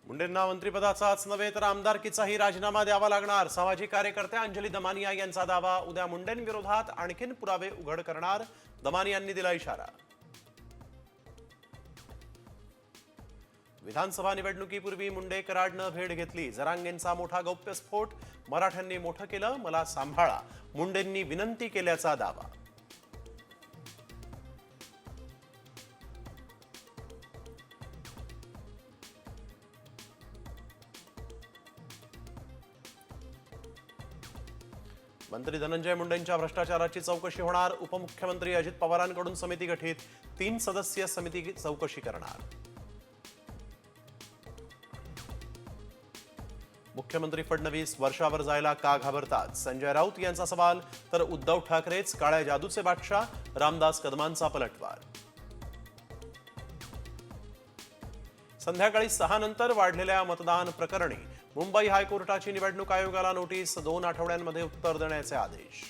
मुंडेंना मंत्रिपदाचाच नव्हे तर आमदारकीचाही राजीनामा द्यावा लागणार. सामाजिक कार्यकर्त्या अंजली दमानिया यांचा दावा. उद्या मुंडेंविरोधात आणखीन पुरावे उघड करणार, दमानियांनी दिला इशारा. विधानसभा निवडणुकीपूर्वी मुंडे कराडनं भेट घेतली. जरांगेंचा मोठा गौप्यस्फोट. मराठ्यांनी मोठं केलं, मला सांभाळा, मुंडेंनी विनंती केल्याचा दावा. मंत्री धनंजय मुंडेंच्या भ्रष्टाचाराची चौकशी होणार. उपमुख्यमंत्री अजित पवारांकडून समिती गठीत. 3 सदस्यीय समिती चौकशी करणार. मुख्यमंत्री फडणवीस वर्षावर जायला का घाबरतात? संजय राऊत यांचा सवाल. तर उद्धव ठाकरेच काळ्या जादूचे बादशाह, रामदास कदमांचा पलटवार. संध्याकाळी 6 नंतर वाढलेल्या मतदान प्रकरणी मुंबई हायकोर्टाची निवडणूक आयोगाला नोटीस. 2 आठवड्यांमध्ये उत्तर देण्याचे आदेश.